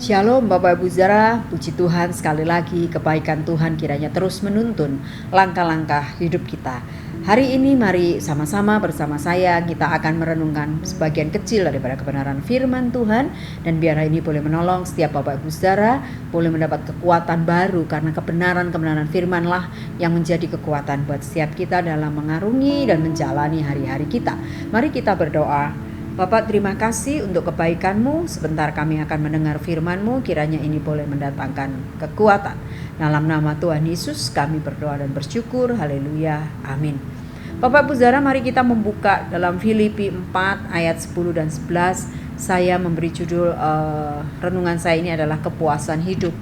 Shalom Bapak Ibu Saudara, puji Tuhan sekali lagi kebaikan Tuhan kiranya terus menuntun langkah-langkah hidup kita. Hari ini mari sama-sama bersama saya kita akan merenungkan sebagian kecil daripada kebenaran firman Tuhan. Dan biar ini boleh menolong setiap Bapak Ibu Saudara boleh mendapat kekuatan baru, karena kebenaran firmanlah yang menjadi kekuatan buat setiap kita dalam mengarungi dan menjalani hari-hari kita. Mari kita berdoa. Bapak, terima kasih untuk kebaikan-Mu. Sebentar kami akan mendengar firman-Mu, kiranya ini boleh mendatangkan kekuatan. Dalam nama Tuhan Yesus kami berdoa dan bersyukur. Haleluya. Amin. Bapak Ibu Saudara, mari kita membuka dalam Filipi 4 ayat 10 dan 11. Saya memberi judul renungan saya ini adalah kepuasan hidup.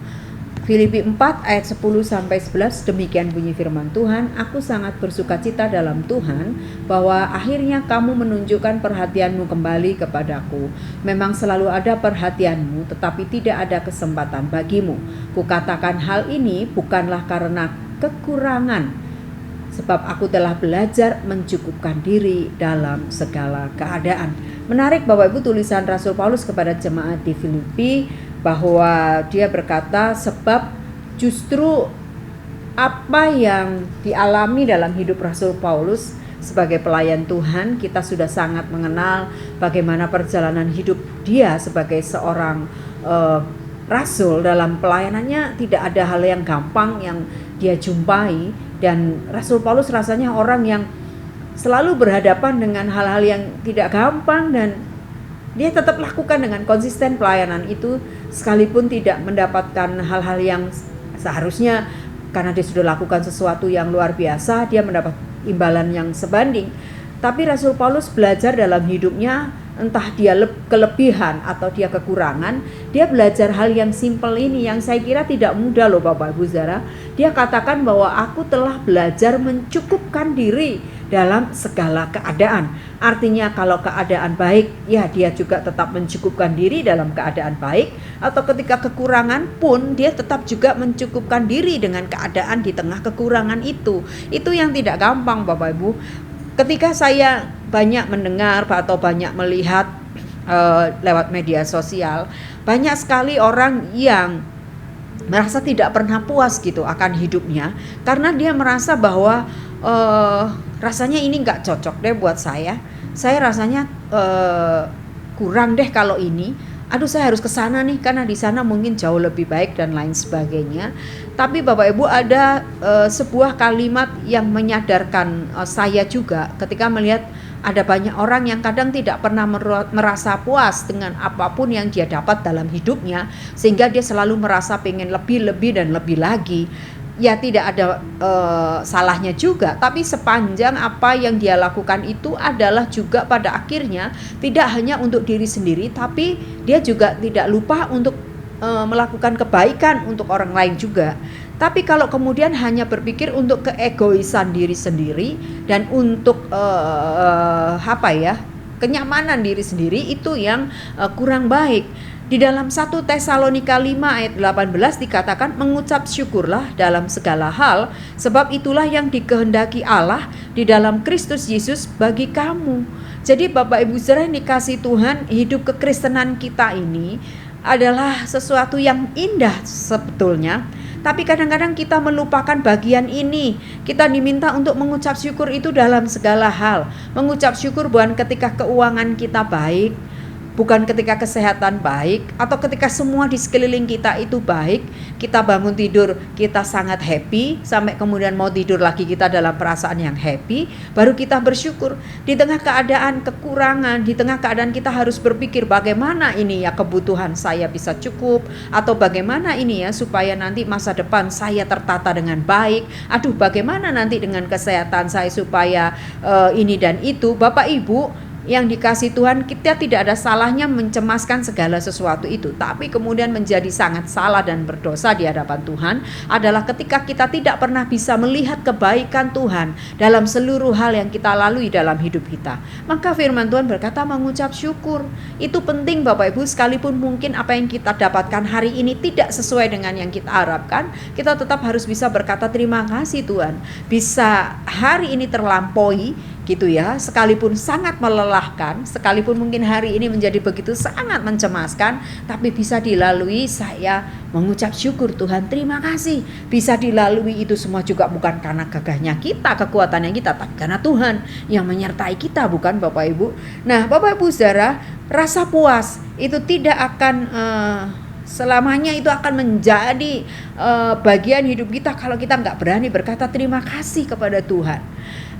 Filipi 4 ayat 10 sampai 11, demikian bunyi firman Tuhan. Aku sangat bersukacita dalam Tuhan bahwa akhirnya kamu menunjukkan perhatianmu kembali kepadaku. Memang selalu ada perhatianmu, tetapi tidak ada kesempatan bagimu. Kukatakan hal ini bukanlah karena kekurangan, sebab aku telah belajar mencukupkan diri dalam segala keadaan. Menarik Bapak Ibu, tulisan Rasul Paulus kepada jemaat di Filipi, bahwa dia berkata sebab justru apa yang dialami dalam hidup Rasul Paulus sebagai pelayan Tuhan, kita sudah sangat mengenal bagaimana perjalanan hidup dia sebagai seorang rasul. Dalam pelayanannya tidak ada hal yang gampang yang dia jumpai, dan Rasul Paulus rasanya orang yang selalu berhadapan dengan hal-hal yang tidak gampang, dan dia tetap lakukan dengan konsisten pelayanan itu, sekalipun tidak mendapatkan hal-hal yang seharusnya, karena dia sudah lakukan sesuatu yang luar biasa, dia mendapat imbalan yang sebanding. Tapi Rasul Paulus belajar dalam hidupnya, entah dia kelebihan atau dia kekurangan, dia belajar hal yang simpel ini yang saya kira tidak mudah loh Bapak Ibu Saudara. Dia katakan bahwa aku telah belajar mencukupkan diri dalam segala keadaan. Artinya kalau keadaan baik, ya dia juga tetap mencukupkan diri dalam keadaan baik, atau ketika kekurangan pun dia tetap juga mencukupkan diri dengan keadaan di tengah kekurangan itu. Itu yang tidak gampang Bapak Ibu. Ketika saya banyak mendengar atau banyak melihat lewat media sosial, banyak sekali orang yang merasa tidak pernah puas gitu akan hidupnya, karena dia merasa bahwa rasanya ini nggak cocok deh buat saya rasanya kurang deh kalau ini, aduh saya harus ke sana nih karena di sana mungkin jauh lebih baik dan lain sebagainya. Tapi Bapak Ibu, ada sebuah kalimat yang menyadarkan saya juga ketika melihat ada banyak orang yang kadang tidak pernah merasa puas dengan apapun yang dia dapat dalam hidupnya, sehingga dia selalu merasa pengen lebih dan lebih lagi. Ya tidak ada salahnya juga, tapi sepanjang apa yang dia lakukan itu adalah juga pada akhirnya tidak hanya untuk diri sendiri, tapi dia juga tidak lupa untuk melakukan kebaikan untuk orang lain juga. Tapi kalau kemudian hanya berpikir untuk keegoisan diri sendiri dan untuk kenyamanan diri sendiri, itu yang kurang baik. Di dalam 1 Tesalonika 5 ayat 18 dikatakan, mengucap syukurlah dalam segala hal, sebab itulah yang dikehendaki Allah di dalam Kristus Yesus bagi kamu. Jadi Bapak Ibu Saudara yang dikasih Tuhan, hidup kekristenan kita ini adalah sesuatu yang indah sebetulnya. Tapi kadang-kadang kita melupakan bagian ini. Kita diminta untuk mengucap syukur itu dalam segala hal. Mengucap syukur bukan ketika keuangan kita baik, bukan ketika kesehatan baik, atau ketika semua di sekeliling kita itu baik, kita bangun tidur kita sangat happy, sampai kemudian mau tidur lagi kita dalam perasaan yang happy, baru kita bersyukur. Di tengah keadaan kekurangan, di tengah keadaan kita harus berpikir bagaimana ini ya kebutuhan saya bisa cukup, atau bagaimana ini ya supaya nanti masa depan saya tertata dengan baik, aduh bagaimana nanti dengan kesehatan saya supaya ini dan itu. Bapak Ibu yang dikasih Tuhan, kita tidak ada salahnya mencemaskan segala sesuatu itu. Tapi kemudian menjadi sangat salah dan berdosa di hadapan Tuhan adalah ketika kita tidak pernah bisa melihat kebaikan Tuhan dalam seluruh hal yang kita lalui dalam hidup kita. Maka firman Tuhan berkata mengucap syukur. Itu penting Bapak Ibu, sekalipun mungkin apa yang kita dapatkan hari ini tidak sesuai dengan yang kita harapkan, kita tetap harus bisa berkata terima kasih Tuhan. Bisa hari ini terlampaui, gitu ya, sekalipun sangat melelahkan, sekalipun mungkin hari ini menjadi begitu sangat mencemaskan, tapi bisa dilalui. Saya mengucap syukur, Tuhan terima kasih, bisa dilalui itu semua juga bukan karena gagahnya kita, kekuatannya kita, tapi karena Tuhan yang menyertai kita, bukan Bapak Ibu. Nah Bapak Ibu saudara, rasa puas itu tidak akan selamanya itu akan menjadi bagian hidup kita kalau kita nggak berani berkata terima kasih kepada Tuhan.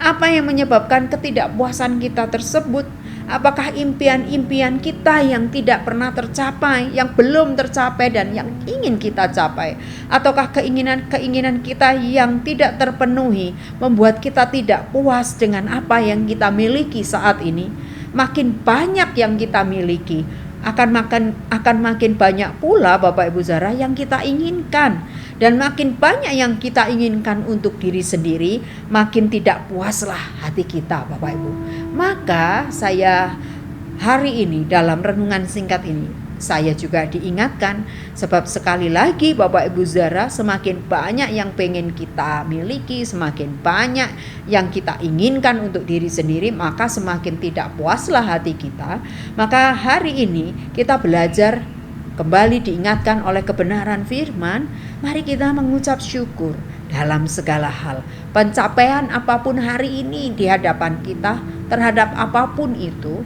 Apa yang menyebabkan ketidakpuasan kita tersebut? Apakah impian-impian kita yang tidak pernah tercapai, yang belum tercapai dan yang ingin kita capai? Ataukah keinginan-keinginan kita yang tidak terpenuhi membuat kita tidak puas dengan apa yang kita miliki saat ini? Makin banyak yang kita miliki, akan makin banyak pula Bapak Ibu saudara yang kita inginkan, dan makin banyak yang kita inginkan untuk diri sendiri, makin tidak puaslah hati kita Bapak Ibu. Maka saya hari ini dalam renungan singkat ini saya juga diingatkan, sebab sekali lagi Bapak Ibu saudara, semakin banyak yang pengen kita miliki, semakin banyak yang kita inginkan untuk diri sendiri, maka semakin tidak puaslah hati kita. Maka hari ini kita belajar kembali diingatkan oleh kebenaran firman, mari kita mengucap syukur dalam segala hal. Pencapaian apapun hari ini di hadapan kita, terhadap apapun itu,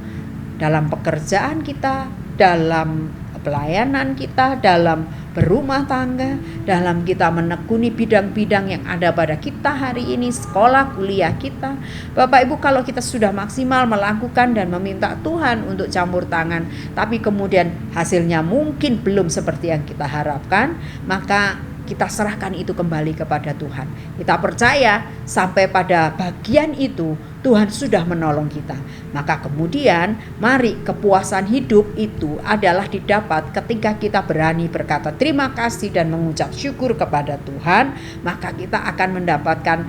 dalam pekerjaan kita, dalam pelayanan kita, dalam berumah tangga, dalam kita menekuni bidang-bidang yang ada pada kita hari ini, sekolah, kuliah kita. Bapak Ibu, kalau kita sudah maksimal melakukan dan meminta Tuhan untuk campur tangan, tapi kemudian hasilnya mungkin belum seperti yang kita harapkan, maka kita serahkan itu kembali kepada Tuhan. Kita percaya sampai pada bagian itu Tuhan sudah menolong kita. Maka kemudian mari kepuasan hidup itu adalah didapat ketika kita berani berkata terima kasih dan mengucap syukur kepada Tuhan. Maka kita akan mendapatkan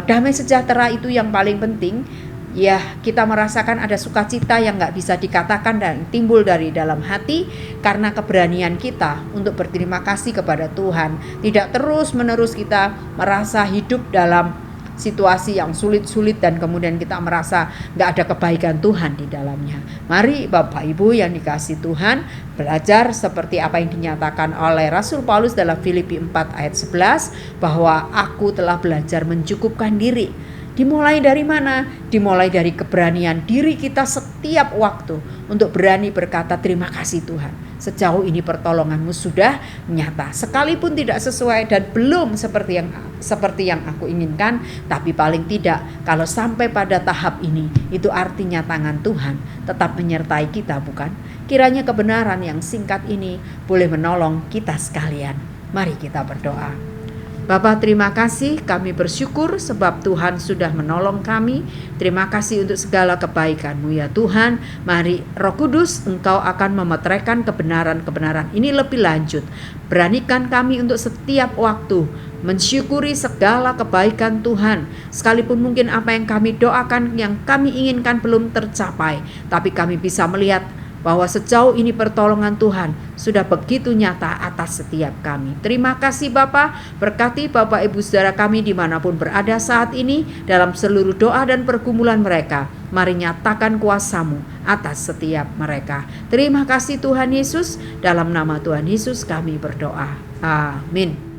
damai sejahtera itu yang paling penting. Ya, kita merasakan ada sukacita yang gak bisa dikatakan dan timbul dari dalam hati karena keberanian kita untuk berterima kasih kepada Tuhan. Tidak terus-menerus kita merasa hidup dalam situasi yang sulit-sulit dan kemudian kita merasa gak ada kebaikan Tuhan di dalamnya. Mari Bapak Ibu yang dikasihi Tuhan, belajar seperti apa yang dinyatakan oleh Rasul Paulus dalam Filipi 4 ayat 11, bahwa aku telah belajar mencukupkan diri. Dimulai dari mana? Dimulai dari keberanian diri kita setiap waktu untuk berani berkata terima kasih Tuhan. Sejauh ini pertolonganmu sudah nyata, sekalipun tidak sesuai dan belum seperti yang aku inginkan, tapi paling tidak kalau sampai pada tahap ini, itu artinya tangan Tuhan tetap menyertai kita, bukan? Kiranya kebenaran yang singkat ini boleh menolong kita sekalian. Mari kita berdoa. Bapa, terima kasih, kami bersyukur sebab Tuhan sudah menolong kami. Terima kasih untuk segala kebaikan-Mu ya Tuhan. Mari Roh Kudus, Engkau akan memeteraikan kebenaran-kebenaran ini lebih lanjut. Beranikan kami untuk setiap waktu mensyukuri segala kebaikan Tuhan. Sekalipun mungkin apa yang kami doakan, yang kami inginkan belum tercapai, tapi kami bisa melihat bahwa sejauh ini pertolongan Tuhan sudah begitu nyata atas setiap kami. Terima kasih Bapa, berkati Bapak Ibu saudara kami dimanapun berada saat ini dalam seluruh doa dan pergumulan mereka. Mari nyatakan kuasa-Mu atas setiap mereka. Terima kasih Tuhan Yesus, dalam nama Tuhan Yesus kami berdoa. Amin.